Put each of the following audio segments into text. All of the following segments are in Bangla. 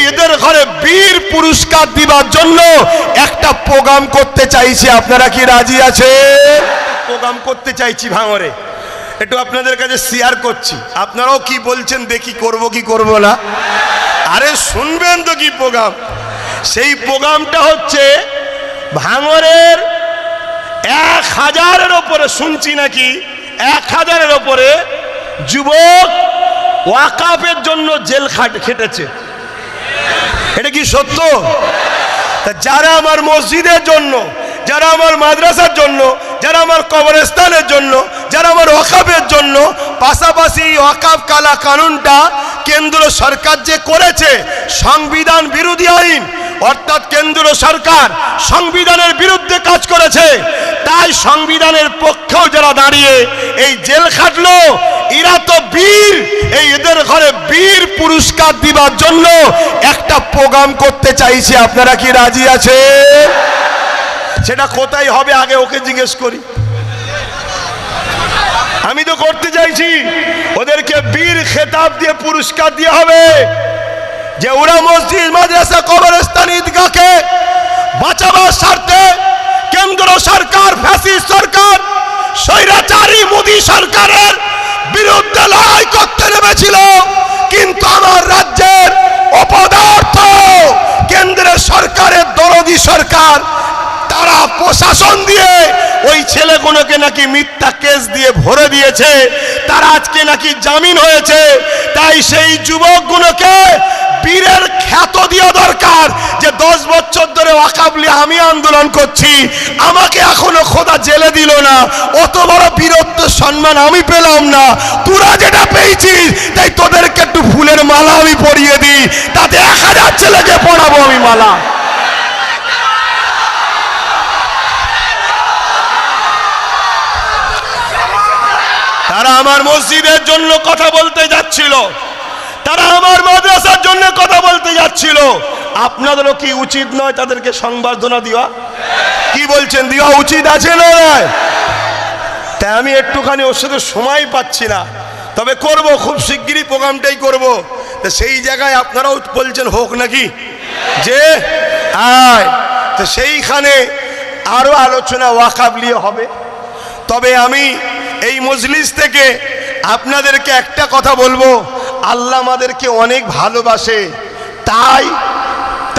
এদের ঘরে বীর পুরস্কার দিবার জন্য একটা প্রোগ্রাম করতে চাইছি। আপনারা কি রাজি আছেন? প্রোগ্রাম করতে চাইছি ভাঙরে, একটু আপনাদের কাছে শেয়ার করছি। আপনারাও কি বলছেন দেখি, করব কি করব না? আরে শুনবেন তো কি প্রোগ্রাম। সেই প্রোগ্রামটা হচ্ছে ভাঙরের 1000-এর ওপরে, শুনছি নাকি 1000-এর ওপরে যুবক ওয়াকাফের জন্য জেল খেটেছে। এটা কি সত্য? যারা আমার মসজিদের জন্য, যারা আমার মাদ্রাসার জন্য, যারা আমার কবরস্থানের জন্য, যারা আমার ওয়াকাফের জন্য, পাশাপাশি ওয়াকাফ কালা কানুনটা কেন্দ্র সরকার যে করেছে সংবিধান বিরোধী আইন, অর্থাৎ কেন্দ্র সরকার সংবিধানের বিরুদ্ধে কাজ করেছে, তাই সংবিধানের পক্ষেও যারা দাঁড়িয়ে এই জেল খাটলো, এরা তো বীর। এই এদের ঘরে বীর পুরস্কার দিবার জন্য একটা প্রোগ্রাম করতে চাইছি। আপনারা কি রাজি আছেন? সেটা কোথায় হবে আগে ওকে জিজ্ঞেস করি। আমি তো করতে চাইছি, ওদেরকে বীর খেতাব দিয়ে পুরস্কার দিয়ে হবে যে ওরা মসজিদ, মাদ্রাসা, কবরস্থান, ঈদগাহকে বাঁচাবার স্বার্থে কেন্দ্র সরকার, ফ্যাসিস্ট সরকার, স্বৈরাচারী মোদী সরকারের বিরুদ্ধে লড়াই করতে নেমেছিল। কিন্তু আমার রাজ্যের অপদার্থ কেন্দ্রের সরকারের দরদি সরকার, তারা প্রশাসন দিয়ে ওই ছেলেগুলোকে নাকি মিথ্যা কেস দিয়ে ভরে দিয়েছে, তারা আজকে নাকি জামিন হয়েছে। তাই সেই যুবকগুলোকে বীরের খ্যাত দেওয়া দরকার যে 10 বছর ধরে ওয়াকাফ নিয়ে আমি আন্দোলন করছি, আমাকে এখনো খোদা জেলে দিল না, অত বড় বীরত্ব সম্মান আমি পেলাম না, তোরা যেটা পেয়েছিস, তাই তোদেরকে একটু ফুলের মালা আমি পরিয়ে দিই, তাতে 1000 ছেলেকে পড়াবো আমি মালা। তারা আমার মসজিদের জন্য কথা বলতে যাচ্ছিল, তারা আমার মাদ্রাসার জন্য কথা বলতে যাচ্ছিল। আপনাদেরও কি উচিত নয় তাদেরকে সংবর্ধনা দেওয়া? কি বলছেন, দেওয়া উচিত আছে না? তাই আমি একটুখানি ওর সাথে সময় পাচ্ছি না, তবে করব, খুব শিগগিরই প্রোগ্রামটাই করব। তো সেই জায়গায় আপনারাও বলছেন হোক নাকি, যে আয়, তো সেইখানে আরো আলোচনা ওয়াকাফ নিয়ে হবে। তবে আমি এই মজলিস থেকে আপনাদেরকে একটা কথা বলবো, আল্লাহ আমাদেরকে অনেক ভালোবাসে, তাই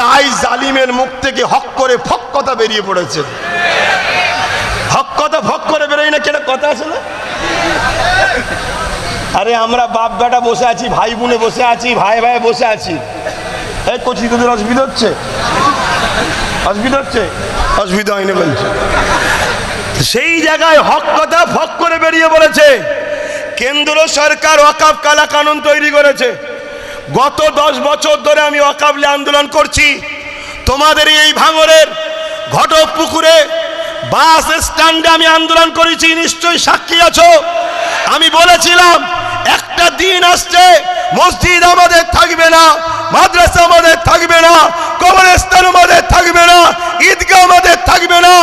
তাই জালিমের মুখ থেকে হক করে ফক কথা বেরিয়ে পড়েছে। হক কথা ফক করে বেরোয় না, কেটা কথা আছে না? আরে আমরা বাপ বেটা বসে আছি, ভাই বোনে বসে আছি, ভাই ভাই বসে আছি, এই কচি তোদের অসুবিধা হচ্ছে? অসুবিধা হচ্ছে? অসুবিধা হয়নি বলছে। সেই জায়গায় হক কথা ফক করে বেরিয়ে পড়েছে। কেন্দ্র সরকার ওয়াকাফ কালা কানুন তৈরি করেছে। গত 10 বছর ধরে আমি ওয়াকাফ নিয়ে আন্দোলন করছি। তোমাদের এই ভাঙরের ঘটকপুকুরে বাস স্ট্যান্ডে আমি আন্দোলন করেছি, নিশ্চয়ই সাক্ষী আছো। আমি বলেছিলাম একটা দিন আসছে মসজিদ আমাদের থাকবে না, মাদ্রাসা আমাদের থাকবে না, কবরস্থান আমাদের থাকবে না, ঈদগাহ আমাদের থাকবে না।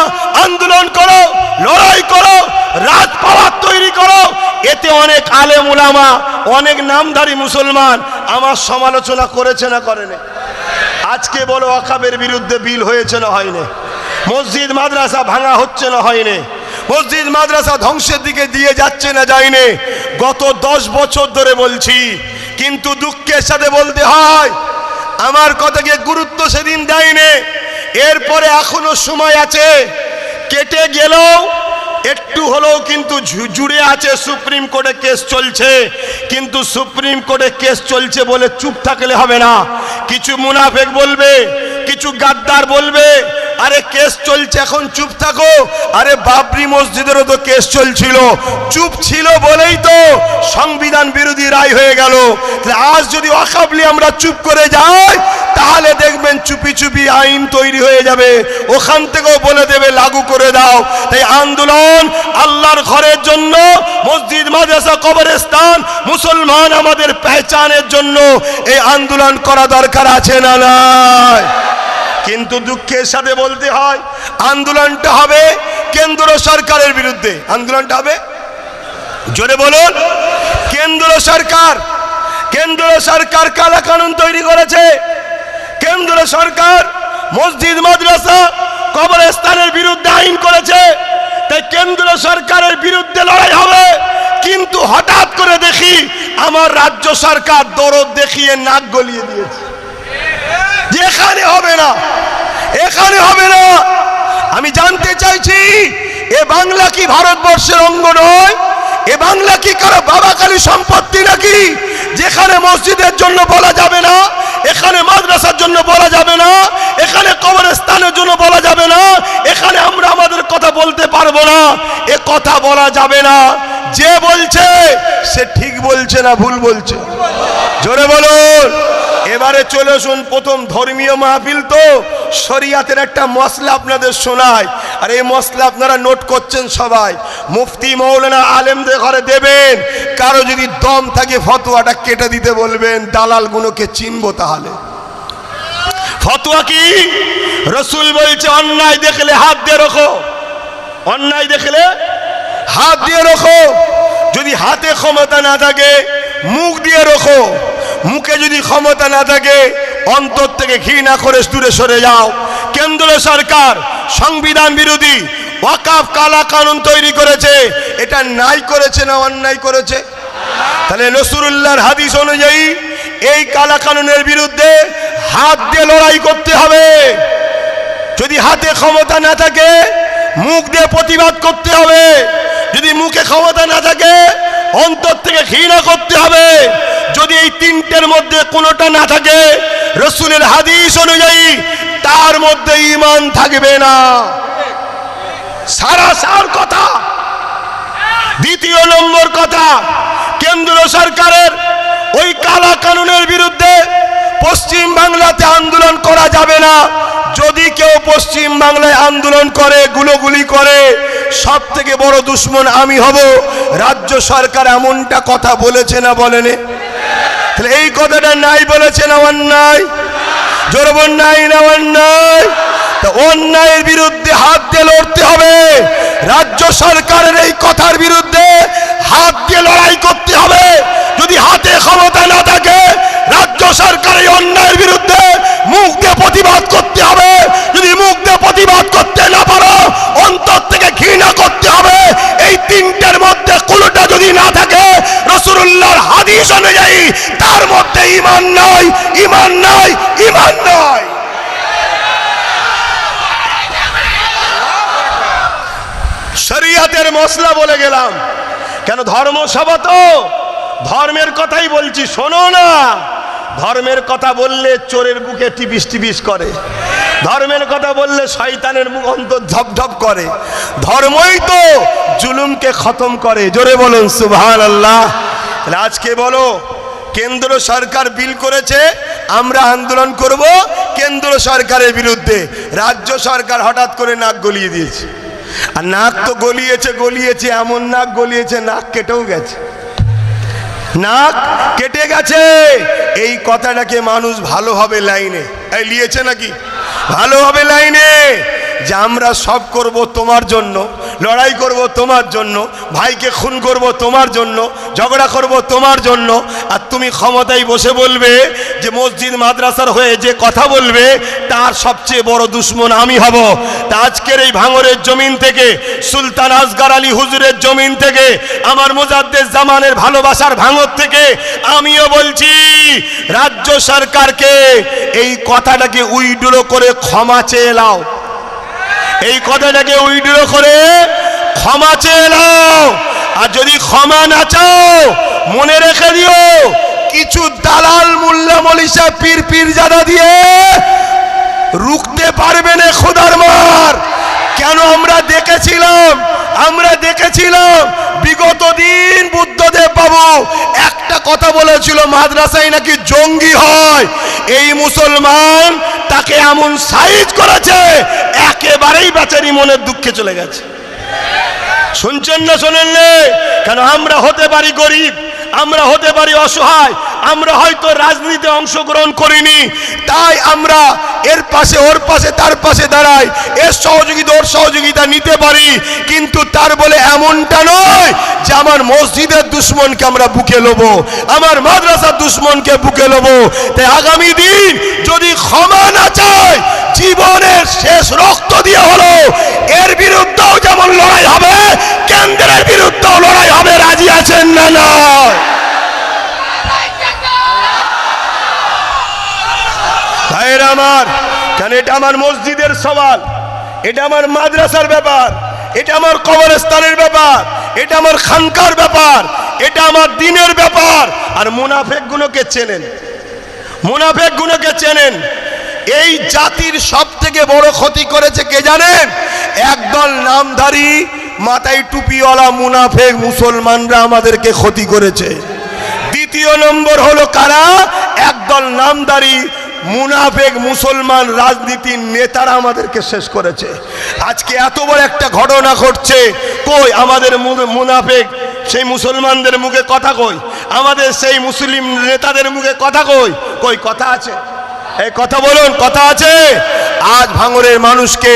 আন্দোলন করো, লড়াই করো, রাজপাট তৈরি করো। এতে অনেক আলেম উলামা, অনেক নামধারী মুসলমান আমার সমালোচনা করেছে না করেনি? আজকে বলো ওয়াকাফের বিরুদ্ধে বিল হয়েছে না হয়নি? মসজিদ মাদ্রাসা ভাঙা হচ্ছে না হয়নি? মসজিদ মাদ্রাসা ধ্বংসের দিকে দিয়ে যাচ্ছে না যায়নি? গত 10 বছর ধরে বলছি, কিন্তু দুঃখের সাথে বলতে হয় আমার কথাকে গুরুত্ব সেদিন দেয়নি। এরপরে এখনো সময় আছে, কেটে গেলেও একটু হলেও কিন্তু জুড়ে আছে। সুপ্রিম কোর্টে কেস চলছে, কিন্তু সুপ্রিম কোর্টে কেস চলছে বলে চুপ থাকলে হবে না। কিছু মুনাফেক বলবে, কিছু গাদ্দার বলবে আরে কেস চলছে এখন চুপ থাকো। আরে বাবরি মসজিদেরও তো কেস চলছিল, চুপ ছিল বলেই তো সংবিধান বিরোধী রায় হয়ে গেল। আজ যদি ওয়াকাফ নিয়ে আমরা চুপ করে যাই, তাহলে দেখবেন চুপি চুপি আইন তৈরি হয়ে যাবে, ওখান থেকেও বলে দেবে লাগু করে দাও। তাই আন্দোলন আল্লাহর ঘরের জন্য, মসজিদ মাদ্রাসা কবরস্থান মুসলমান আমাদের পেহচানের জন্য এই আন্দোলন করা দরকার আছে না নাই? কিন্তু দুঃখের সাথে বলতে হয় আন্দোলনটা হবে কেন্দ্র সরকারের বিরুদ্ধে। আন্দোলনটা হবে, জোরে বলুন, কেন্দ্র সরকার কালা কানুন তৈরি করেছে। কেন্দ্র সরকার মসজিদ মাদ্রাসা কবরস্থানের বিরুদ্ধে আইন করেছে, তাই কেন্দ্র সরকারের বিরুদ্ধে লড়াই হবে। কিন্তু হঠাৎ করে দেখি আমার রাজ্য সরকার দরদ দেখিয়ে নাক গলিয়ে দিয়েছে যে এখানে হবে না, এখানে হবে না। আমি জানতে চাইছি, এ বাংলা কি ভারতবর্ষের অঙ্গ নয়? এ বাংলা কি কারো বাবাকালী সম্পত্তি নাকি? যেখানে মসজিদের জন্য বলা যাবে না, এখানে মাদ্রাসার জন্য বলা যাবে না, এখানে কবরস্থানের জন্য বলা যাবে না, এখানে আমরা আমাদের কথা বলতে পারবো না, এ কথা বলা যাবে না। যে বলছে সে ঠিক বলছে না ভুল বলছে? জোরে বলুন। এবারে চলে আসুন, প্রথম ধর্মীয় মাহফিল তো শরিয়াতের একটা মশলা আপনাদের শোনায়, আর এই মশলা আপনারা নোট করছেন সবাই। মুফতি মৌলানা আলেমদের ঘরে দেবেন, কারো যদি দম থাকে ফতোয়াটা কেটে দিতে বলবেন, দালালগুলোকে চিনবো। তাহলে ফতোয়া কি? রসুল বলছে অন্যায় দেখলে হাত দিয়ে রাখো, অন্যায় দেখলে হাত দিয়ে রাখো। যদি হাতে ক্ষমতা না থাকে মুখ দিয়ে রাখো, মুখে যদি ক্ষমতা না থাকে অন্তর থেকে ঘৃণা করে দূরে সরে যাও। কেন্দ্র সরকার সংবিধান বিরোধী ওয়াকফ কালা কানুন তৈরি করেছে, এটা নাই করেছে না অন্যায় করেছে? তাহলে রাসূলুল্লাহর হাদিস অনুযায়ী এই কালা কানুনের বিরুদ্ধে হাত দিয়ে লড়াই করতে হবে। যদি হাতে ক্ষমতা না থাকে মুখ দিয়ে প্রতিবাদ করতে হবে, যদি মুখে ক্ষমতা না থাকে অন্তর থেকে ঘৃণা করতে হবে। যদি এই তিনটের মধ্যে কোনোটা না থাকে রাসূলের হাদিস অনুযায়ী তার মধ্যে ঈমান থাকবে না। সারাসার কথা। দ্বিতীয় নম্বর কথা, কেন্দ্র সরকারের ওই কালা কানুনের বিরুদ্ধে পশ্চিম বাংলাতে আন্দোলন করা যাবে না। যদি কেউ পশ্চিম বাংলায় আন্দোলন করে, গুলোগুলি করে, সব থেকে বড় দুশ্মন আমি হব। রাজ্য সরকার এমনটা কথা বলেছে না বলেনি? তাহলে এই কথাটা নাই বলেছে না অন্যায়? জোরে বল নাই না অন্যায়? তা অন্যায়ের বিরুদ্ধে হাত দিয়ে লড়তে হবে। রাজ্য সরকারের এই কথার বিরুদ্ধে হাত দিয়ে লড়াই করতে হবে। যদি হাতে ক্ষমতা না থাকে রাজ্য সরকারের অন্যায়ের বিরুদ্ধে মুখ দিয়ে প্রতিবাদ করতে হবে। যদি মুখ দিয়ে প্রতিবাদ করতে না পারো অন্তর থেকে ঘৃণা করতে হবে। এই তিনটের মধ্যে কোনোটা যদি না থাকে রাসূলুল্লাহর হাদিস অনুযায়ী তার মধ্যে ঈমান নাই, ঈমান নাই, ঈমান নাই। শরিয়াতের মশলা বলে গেলাম, কেন ধর্মসভা তো ধর্মের কথাই বলছি, শোনো না। ধর্মের কথা বললে চোরের বুকে টিপিস টিপিস করে, ধর্মের কথা বললে শয়তানের মুখ অন্তর ঝপঝপ করে। ধর্মই তো জুলুমকে খতম করে। জোরে বলুন সুবহানাল্লাহ। আজকে বলো, কেন্দ্র সরকার বিল করেছে, আমরা আন্দোলন করব কেন্দ্র সরকারের বিরুদ্ধে। রাজ্য সরকার হঠাৎ করে নাক গলিয়ে দিয়েছে। আর নাক তো গলিয়েছে গলিয়েছে, এমন নাক গলিয়েছে নাক কেটেও গেছে, নাক কেটে গেছে। এই কথাটাকে মানুষ ভালোভাবে লাইনে লিয়েছে নাকি? ভালোভাবে লাইনে যে আমরা সব করব তোমার জন্য, লড়াই করব তোমার জন্য, ভাইকে খুন করব তোমার জন্য, ঝগড়া করব তোমার জন্য। আর তুমি ক্ষমতায় বসে বলবে যে মসজিদ মাদ্রাসার হয়ে যে কথা বলবে তার সবচেয়ে বড় দুশ্মন আমি হব। তা আজকের এই ভাঙরের জমিন থেকে, সুলতান আসগর আলী হুজুরের জমিন থেকে, আমার মুজাদ্দেদ জামানের ভালোবাসার ভাঙর থেকে আমিও বলছি রাজ্য সরকারকে এই কথাটাকে উইড্রো করে ক্ষমা চেয়ে নাও। এই কথাটাকে উইড্রো করে ক্ষমা চেয়ে নাও। আর যদি ক্ষমা না চাও মনে রেখে দিও, কিছু দালাল মোল্লা মলিশা পীর পীরজাদা দিয়ে রুখতে পারবে না খোদার মার। কেন? আমরা দেখেছিলাম বিগত দিন বুদ্ধদেব বাবু একটা কথা বলেছিল, মাদ্রাসায় নাকি জঙ্গি হয়। এই মুসলমান তাকে এমন সাইজ করেছে একেবারেই বেচারি মনের দুঃখে চলে গেছে। শুনছেন না শোনেন? কেন? আমরা হতে পারি গরিব, আমরা হতে পারি অসহায়, আমরা হয়তো রাজনীতিতে অংশগ্রহণ করিনি, তাই আমরা এর পাশে ওর পাশে তার পাশে দাঁড়াই, এর সহযোগিতা ওর সহযোগিতা নিতে পারি, কিন্তু তার বলে এমনটা নয় যে আমার মসজিদের দুশ্মনকে আমরা বুকে নেব, আমার মাদ্রাসার দুশ্মনকে বুকে নেব। তাই আগামী দিন যদি ক্ষমা না চায়, জীবনের শেষ রক্ত দিয়ে হলো এর বিরুদ্ধেও যেমন লড়াই হবে, কেন্দ্রের বিরুদ্ধেও লড়াই হবে। রাজি আছেন না? না ভাইরা আমার, কেন এটা আমার মসজিদের সওয়াল, এটা আমার মাদ্রাসার ব্যাপার, এটা আমার কবরস্থানের ব্যাপার, এটা আমার খানকার ব্যাপার, এটা আমার দিনের ব্যাপার। আর মুনাফেক গুলোকে চেনেন, মুনাফেক গুলোকে চেনেন। এই জাতির সব থেকে বড় ক্ষতি করেছে কে জানেন? একদল নামধারী মাথায় টুপিওয়ালা মুনাফেক মুসলমানরা আমাদেরকে ক্ষতি করেছে। দ্বিতীয় নম্বর হলো কারা? একদল নামধারী মুনাফেক মুসলমান রাজনীতির নেতারা আমাদেরকে শেষ করেছে। আজকে এত বড় একটা ঘটনা ঘটছে, কই আমাদের মুনাফেক সেই মুসলমানদের মুখে কথা, কই আমাদের সেই মুসলিম নেতাদের মুখে কথা, কই কই কথা আছে? এই কথা বলুন, কথা আছে? আজ ভাঙড়ের মানুষকে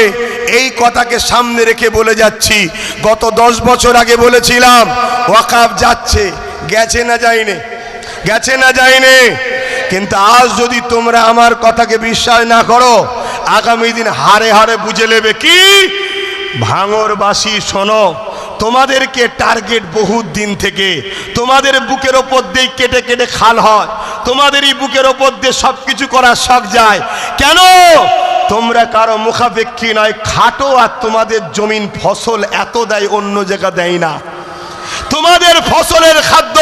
এই কথাকে সামনে রেখে বলে যাচ্ছি, গত 10 বছর আগে বলেছিলাম ওয়াকাফ যাচ্ছে, গেছে না যায়নি? গেছে না যায়নি? কিন্তু আজ যদি তোমরা আমার কথাকে বিশ্বাস না করো, আগামী দিন হারে হারে বুঝে নেবে। কি ভাঙড়বাসী শোনো, তোমাদেরকে টার্গেট বহুত দিন থেকে, তোমাদের বুকের ওপর দিয়ে কেটে কেটে খাল হয়, তোমাদেরই বুকের ওপর দিয়ে সবকিছু করার শখ যায়। কেন? তোমরা কারো মুখাপেক্ষী নয়, খাটো, আর তোমাদের জমিন ফসল এত দেয়, অন্য জায়গা দেয় না। তোমাদের ফসলের খাদ্য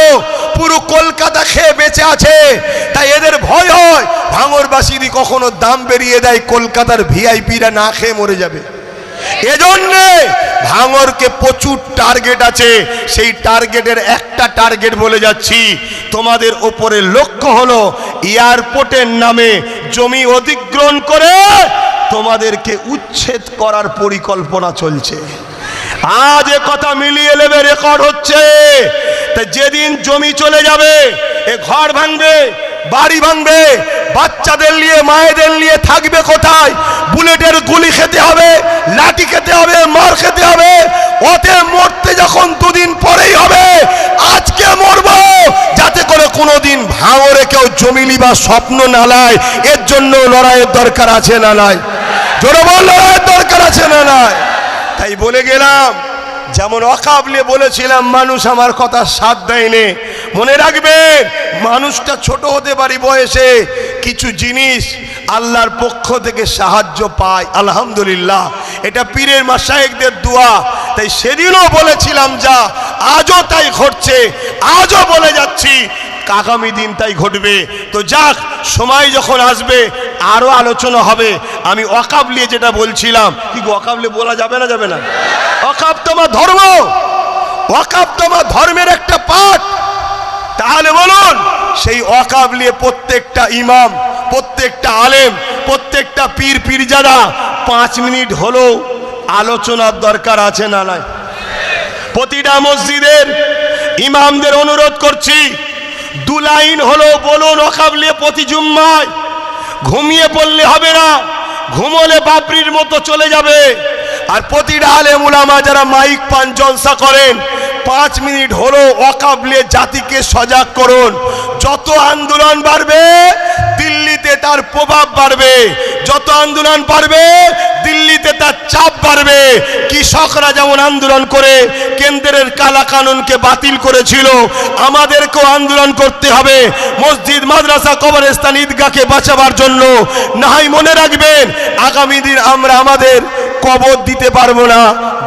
পুরো কলকাতা খেয়ে বেঁচে আছে, তাই এদের ভয় হয় ভাঙড়বাসীর কখনো দাম বেরিয়ে দেয়, কলকাতার ভিআইপিরা না খেয়ে মরে যাবে। এজন্য ভাঙড়কে প্রচুর টার্গেট আছে, সেই টার্গেটের একটা টার্গেট বলে যাচ্ছি, তোমাদের ওপরে লক্ষ্য হলো এয়ারপোর্টের নামে জমি অধিগ্রহণ করে তোমাদেরকে উচ্ছেদ করার পরিকল্পনা চলছে। আজ এ কথা মিলিয়ে নেবে, রেকর্ড হচ্ছে। তা যেদিন জমি চলে যাবে, এ ঘর ভাঙবে, বাড়ি ভাঙবে, বাচ্চাদের নিয়ে মায়েদের নিয়ে থাকবে কোথায়? বুলেটের গুলি খেতে হবে, লাঠি খেতে হবে, মার খেতে হবে। ওতে মরতে যখন 2 দিন পরেই হবে, আজকে মরবো যাতে করে কোনোদিন ভাঙড়ে কেউ জমি নিবার স্বপ্ন না নেয়। এর জন্য লড়াইয়ের দরকার আছে না নাই? জোরে বল, লড়াইয়ের দরকার আছে না নাই? তাই বলে গেলাম, যেমন ওয়াকাফ নিয়ে বলেছিলাম, মানুষ আমার কথা সাথ দেয়নি। মনে রাখবেন, মানুষটা ছোট হতে পারে বয়সে, কিছু জিনিস আল্লাহর পক্ষ থেকে সাহায্য পায়, আলহামদুলিল্লাহ। এটা পীরের মাশায়েখদের দোয়া। তাই সেদিনও বলেছিলাম যা, আজও তাই ঘটছে, আজও বলে যাচ্ছি, আগামী দিন তাই ঘটবে। তো যাক, সময় যখন আসবে আরো আলোচনা হবে। আমি ওয়াকাফ নিয়ে যেটা বলছিলাম, কি ওয়াকাফ নিয়ে বলা যাবে না? যাবে না? ওয়াকাফ তোমার ধর্ম, ওয়াকাফ তোমার ধর্মের একটা পাঠ। তাহলে বলুন, সেই ওয়াকাফ নিয়ে প্রত্যেকটা ইমাম, প্রত্যেকটা আলেম, প্রত্যেকটা পীর পীরজাদা 5 মিনিট হলেও আলোচনার দরকার আছে না নাই? প্রতিটা মসজিদের ইমামদের অনুরোধ করছি, 2 লাইন হলো বলুন ওয়াকাফ নিয়ে প্রতি জুম্মায়। ঘুমিয়ে পড়লে হবে না, ঘুমোলে বাবরির মতো চলে যাবে। আর প্রতিটা আলেম উলামা যারা মাইক পান, জলসা করেন, 5 মিনিট হলো ওয়াকাফ নিয়ে জাতিকে সজাগ করুন। যত আন্দোলন বাড়বে, দিল্লিতে তার প্রভাব বাড়বে। যত আন্দোলন বাড়বে, দিল্লিতে তার চাপ বাড়বে। কৃষকরা যেমন আন্দোলন করে কেন্দ্রের কালা কানুনকে বাতিল করেছিল, আমাদেরকেও আন্দোলন করতে হবে মসজিদ, মাদ্রাসা, কবরস্থান, ঈদগাহকে বাঁচাবার জন্য। নাহয় মনে রাখবেন, আগামী দিন আমরা আমাদের কবর দিতে পারবো না,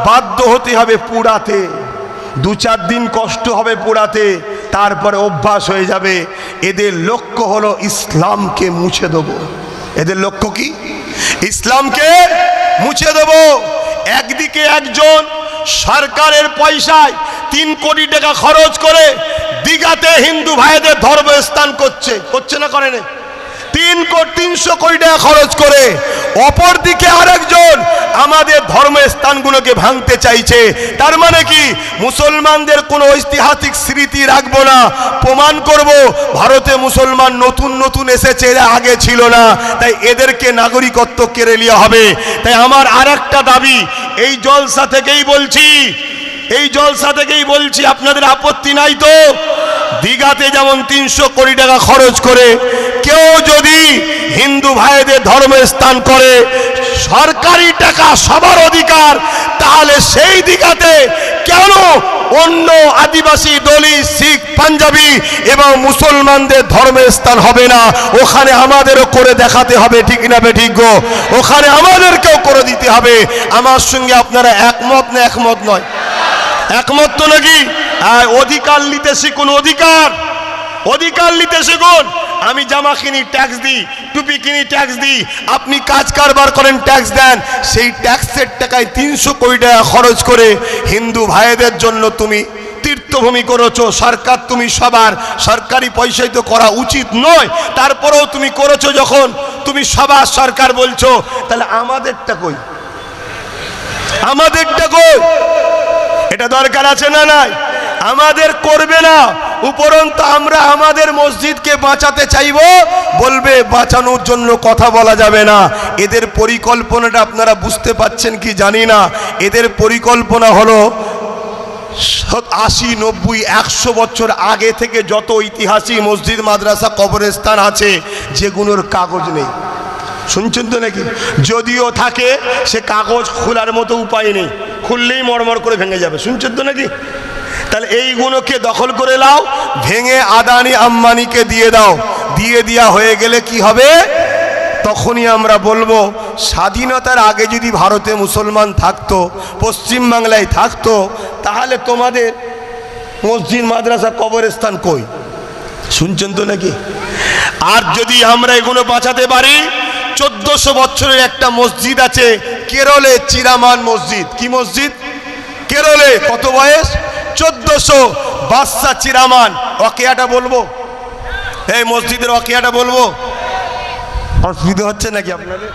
বাধ্য হতে হবে পুড়াতে। 2-4 দিন কষ্ট হবে পোড়াতে, তারপরে অভ্যাস হয়ে যাবে। এদের লক্ষ্য হলো ইসলামকে মুছে দেব। এদের লক্ষ্য কি? ইসলামকে মুছে দেব। একদিকে একজন সরকারের পয়সায় 3 কোটি টাকা খরচ করে দীঘাতে হিন্দু ভাইদের ধর্মস্থান করছে, করছে না? করে না? 300 কোটি টাকা খরচ করে অপরদিকে আরেকজন আমাদের ধর্মস্থানগুলোকে ভাঙতে চাইছে। তার মানে কি, মুসলমানদের কোনো ঐতিহাসিক স্মৃতি রাখবো না, প্রমাণ করব ভারতে মুসলমান নতুন নতুন এসেছে, এরা আগে ছিল না, তাই এদেরকে নাগরিকত্ব কেড়ে নেওয়া হবে। তাই আমার আরেকটা দাবি, এই জলসা থেকেই বলছি, আপনাদের আপত্তি নাই তো? দীঘাতে যেমন 300 কোটি টাকা খরচ করে কেউ যদি হিন্দু ভাইদের ধর্মস্থান করে, সরকারি টাকা সবার অধিকার, তাহলে সেই দীঘাতে কেন অন্য আদিবাসী, দলিত, শিখ, পাঞ্জাবি এবং মুসলমানদের ধর্মস্থান হবে না? ওখানে আমাদেরও করে দেখাতে হবে, ঠিক না বেঠিক গো? ওখানে আমাদেরকেও করে দিতে হবে। আমার সঙ্গে আপনারা একমত না? একমত নয়, একমত তো নাকি? অধিকার নিতে শিখুন, অধিকার নিতে শিখুন। আমি জামা কিনি, ট্যাক্স দিই, টুপি কিনি, ট্যাক্স দিই, আপনি কাজ কারবার করেন, ট্যাক্স দেন। সেই ট্যাক্সের টাকায় 300 কোটি টাকা খরচ করে হিন্দু ভাইদের জন্য তুমি তীর্থভূমি করেছো। সরকার, তুমি সবার সরকারি পয়সায় তো করা উচিত নয়, তারপরেও তুমি করেছো। যখন তুমি সবার সরকার বলছো, তাহলে আমাদেরটা কই? এটা দরকার আছে না নাই? আমাদের করবে না, উপরন্তু আমরা আমাদের মসজিদকে বাঁচাতে চাইবো, বলবে বাঁচানোর জন্য কথা বলা যাবে না। এদের পরিকল্পনাটা আপনারা বুঝতে পাচ্ছেন কি জানি না। এদের পরিকল্পনা হলো 80, 90, 100 বছর আগে থেকে যত ঐতিহাসিক মসজিদ, মাদ্রাসা, কবরস্থান আছে, যেগুলোর কাগজ নেই। শুনছেন তো নাকি? যদিও থাকে, সে কাগজ খোলার মতো উপায় নেই, খুললেই মরমর করে ভেঙে যাবে। শুনছেন তো নাকি? তাহলে এইগুলোকে দখল করে নাও, ভেঙে আদানি আম্বানিকে দিয়ে দাও। দিয়ে দেওয়া হয়ে গেলে কি হবে? তখনই আমরা বলবো, স্বাধীনতার আগে যদি ভারতে মুসলমান থাকতো, পশ্চিম বাংলায় থাকতো, তাহলে তোমাদের মসজিদ, মাদ্রাসা, কবরস্থান কই? শুনছেন তো নাকি? আর যদি আমরা এগুলো বাঁচাতে পারি, 1400 বছরের একটা মসজিদ আছে কেরলে, চিরামান মসজিদ। কি মসজিদ? কেরলে। কত বয়স? 1400। বাদশা চিরামান। ওয়াকিয়াটা বলবো? এই মসজিদের ওয়াকিয়াটা বলবো? অসুবিধা হচ্ছে নাকি আপনাদের?